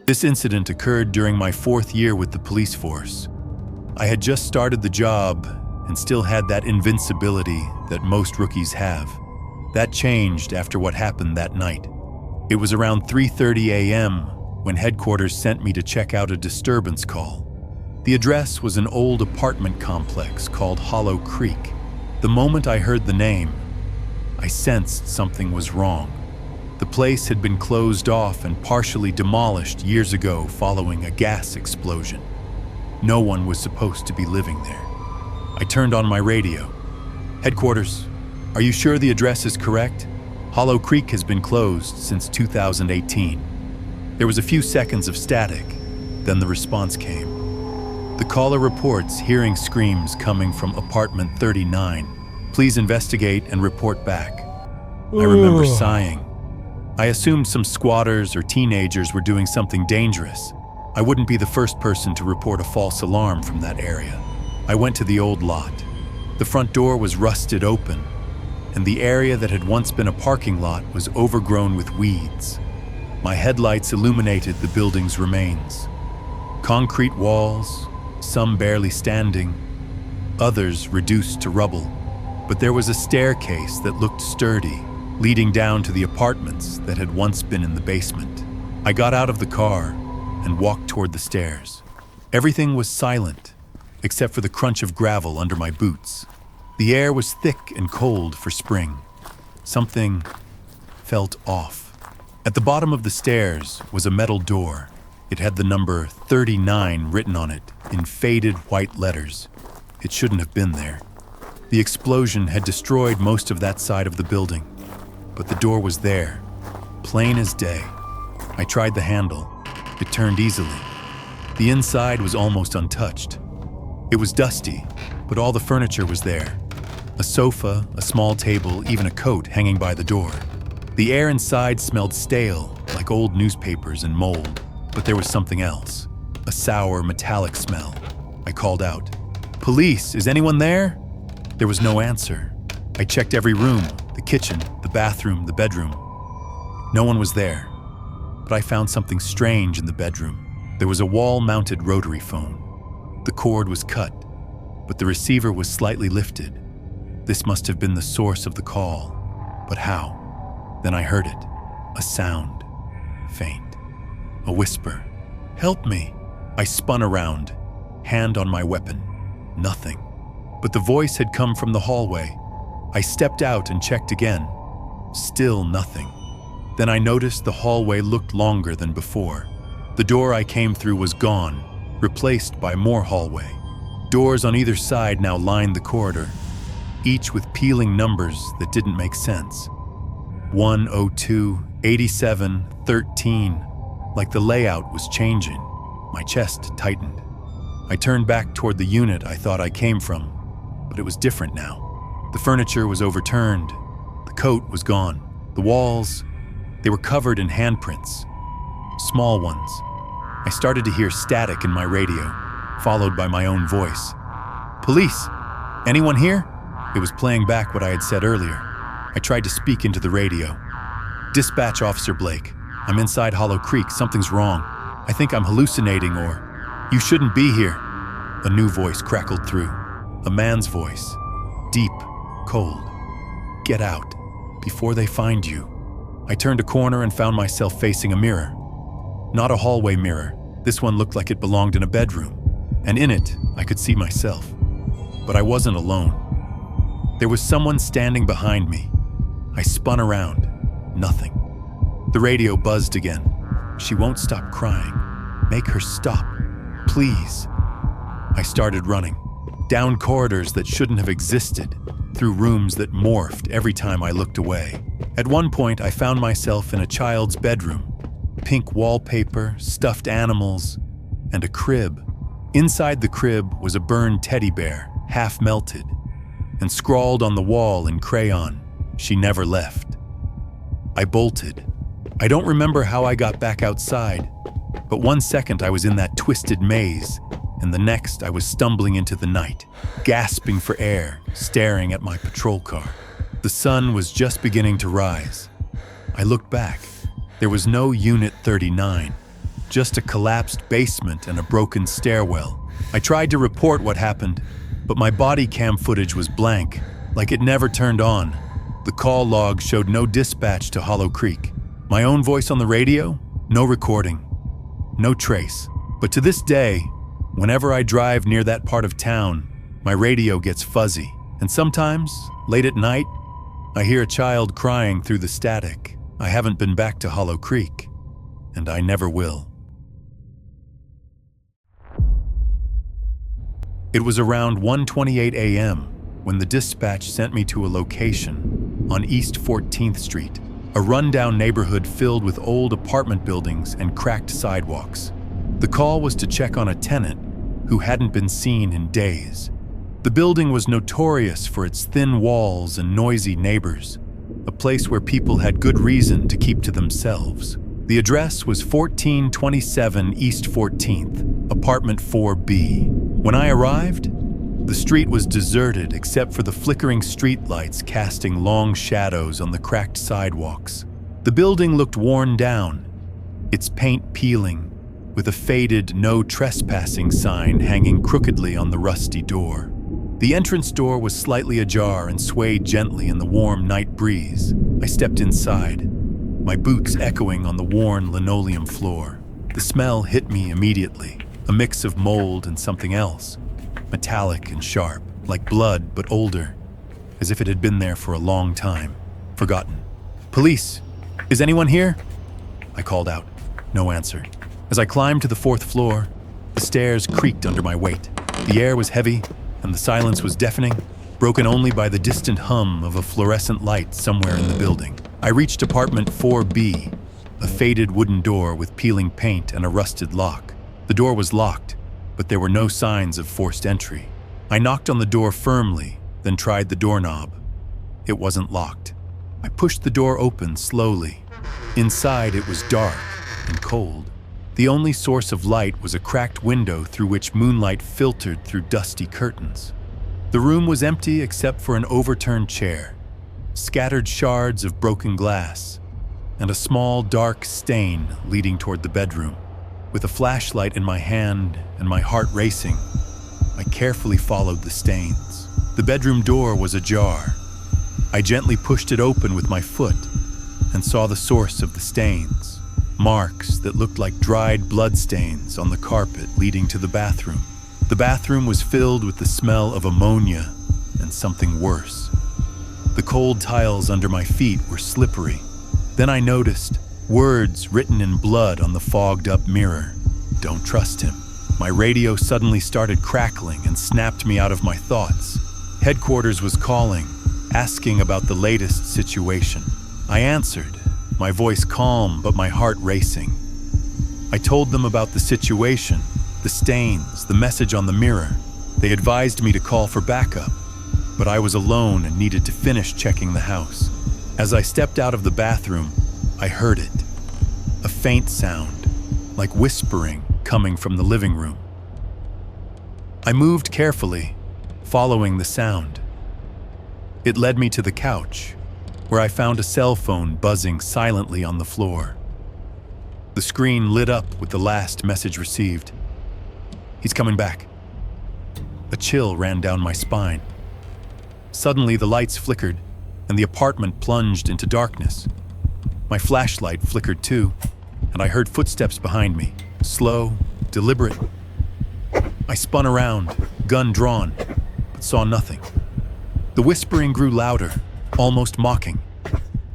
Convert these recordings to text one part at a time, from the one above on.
This incident occurred during my 4th year with the police force. I had just started the job and still had that invincibility that most rookies have. That changed after what happened that night. It was around 3:30 a.m. when headquarters sent me to check out a disturbance call. The address was an old apartment complex called Hollow Creek. The moment I heard the name, I sensed something was wrong. The place had been closed off and partially demolished years ago following a gas explosion. No one was supposed to be living there. I turned on my radio. Headquarters, are you sure the address is correct? Hollow Creek has been closed since 2018. There was a few seconds of static, then the response came. The caller reports hearing screams coming from apartment 39. Please investigate and report back. I remember sighing. I assumed some squatters or teenagers were doing something dangerous. I wouldn't be the first person to report a false alarm from that area. I went to the old lot. The front door was rusted open, and the area that had once been a parking lot was overgrown with weeds. My headlights illuminated the building's remains. Concrete walls, some barely standing, others reduced to rubble. But there was a staircase that looked sturdy, leading down to the apartments that had once been in the basement. I got out of the car and walked toward the stairs. Everything was silent, except for the crunch of gravel under my boots. The air was thick and cold for spring. Something felt off. At the bottom of the stairs was a metal door. It had the number 39 written on it in faded white letters. It shouldn't have been there. The explosion had destroyed most of that side of the building, but the door was there, plain as day. I tried the handle. It turned easily. The inside was almost untouched. It was dusty, but all the furniture was there. A sofa, a small table, even a coat hanging by the door. The air inside smelled stale, like old newspapers and mold, but there was something else, a sour, metallic smell. I called out, "Police, is anyone there?" There was no answer. I checked every room, the kitchen, the bathroom, the bedroom. No one was there, but I found something strange in the bedroom. There was a wall-mounted rotary phone. The cord was cut, but the receiver was slightly lifted. This must have been the source of the call. But how? Then I heard it. A sound. Faint. A whisper. "Help me!" I spun around, hand on my weapon. Nothing. But the voice had come from the hallway. I stepped out and checked again. Still nothing. Then I noticed the hallway looked longer than before. The door I came through was gone, replaced by more hallway. Doors on either side now lined the corridor, each with peeling numbers that didn't make sense. 102, 87, 13. Like the layout was changing. My chest tightened. I turned back toward the unit I thought I came from, but it was different now. The furniture was overturned. The coat was gone. The walls, they were covered in handprints. Small ones. I started to hear static in my radio, followed by my own voice. "Police! Anyone here?" It was playing back what I had said earlier. I tried to speak into the radio. "Dispatch Officer Blake. I'm inside Hollow Creek. Something's wrong. I think I'm hallucinating or... You shouldn't be here." A new voice crackled through. A man's voice. Deep, cold. "Get out, before they find you." I turned a corner and found myself facing a mirror. Not a hallway mirror. This one looked like it belonged in a bedroom, and in it, I could see myself. But I wasn't alone. There was someone standing behind me. I spun around. Nothing. The radio buzzed again. "She won't stop crying. Make her stop. Please." I started running. Down corridors that shouldn't have existed, through rooms that morphed every time I looked away. At one point, I found myself in a child's bedroom. Pink wallpaper, stuffed animals, and a crib. Inside the crib was a burned teddy bear, half melted, and scrawled on the wall in crayon, "She never left." I bolted. I don't remember how I got back outside, but 1 second I was in that twisted maze, and the next I was stumbling into the night, gasping for air, staring at my patrol car. The sun was just beginning to rise. I looked back. There was no Unit 39. just a collapsed basement and a broken stairwell. I tried to report what happened, but my body cam footage was blank, like it never turned on. The call log showed no dispatch to Hollow Creek. My own voice on the radio? No recording. No trace. But to this day, whenever I drive near that part of town, my radio gets fuzzy. And sometimes, late at night, I hear a child crying through the static. I haven't been back to Hollow Creek, and I never will. It was around 1:28 a.m. when the dispatch sent me to a location on East 14th Street, a rundown neighborhood filled with old apartment buildings and cracked sidewalks. The call was to check on a tenant who hadn't been seen in days. The building was notorious for its thin walls and noisy neighbors, a place where people had good reason to keep to themselves. The address was 1427 East 14th, apartment 4B. When I arrived, the street was deserted except for the flickering streetlights casting long shadows on the cracked sidewalks. The building looked worn down, its paint peeling, with a faded "No Trespassing" sign hanging crookedly on the rusty door. The entrance door was slightly ajar and swayed gently in the warm night breeze. I stepped inside, my boots echoing on the worn linoleum floor. The smell hit me immediately, a mix of mold and something else, metallic and sharp, like blood but older, as if it had been there for a long time, forgotten. "Police! Is anyone here?" I called out. No answer. As I climbed to the 4th floor, the stairs creaked under my weight. The air was heavy, and the silence was deafening, broken only by the distant hum of a fluorescent light somewhere in the building. I reached apartment 4B, a faded wooden door with peeling paint and a rusted lock. The door was locked, but there were no signs of forced entry. I knocked on the door firmly, then tried the doorknob. It wasn't locked. I pushed the door open slowly. Inside, it was dark and cold. The only source of light was a cracked window through which moonlight filtered through dusty curtains. The room was empty except for an overturned chair, scattered shards of broken glass, and a small dark stain leading toward the bedroom. With a flashlight in my hand and my heart racing, I carefully followed the stains. The bedroom door was ajar. I gently pushed it open with my foot and saw the source of the stains, marks that looked like dried bloodstains on the carpet leading to the bathroom. The bathroom was filled with the smell of ammonia and something worse. The cold tiles under my feet were slippery. Then I noticed words written in blood on the fogged-up mirror. "Don't trust him." My radio suddenly started crackling and snapped me out of my thoughts. Headquarters was calling, asking about the latest situation. I answered, my voice calm but my heart racing. I told them about the situation, the stains, the message on the mirror. They advised me to call for backup, but I was alone and needed to finish checking the house. As I stepped out of the bathroom, I heard it. A faint sound, like whispering, coming from the living room. I moved carefully, following the sound. It led me to the couch, where I found a cell phone buzzing silently on the floor. The screen lit up with the last message received. "He's coming back." A chill ran down my spine. Suddenly, the lights flickered, and the apartment plunged into darkness. My flashlight flickered too, and I heard footsteps behind me, slow, deliberate. I spun around, gun drawn, but saw nothing. The whispering grew louder, almost mocking.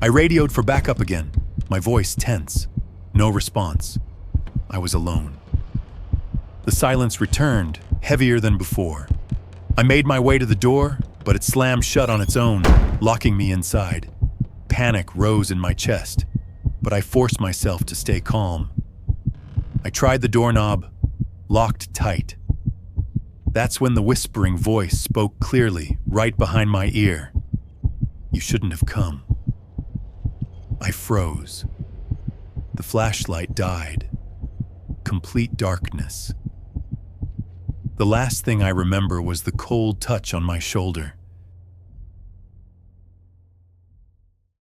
I radioed for backup again, my voice tense. No response. I was alone. The silence returned, heavier than before. I made my way to the door, but it slammed shut on its own, locking me inside. Panic rose in my chest, but I forced myself to stay calm. I tried the doorknob, locked tight. That's when the whispering voice spoke clearly, right behind my ear. "You shouldn't have come." I froze. The flashlight died. Complete darkness. The last thing I remember was the cold touch on my shoulder.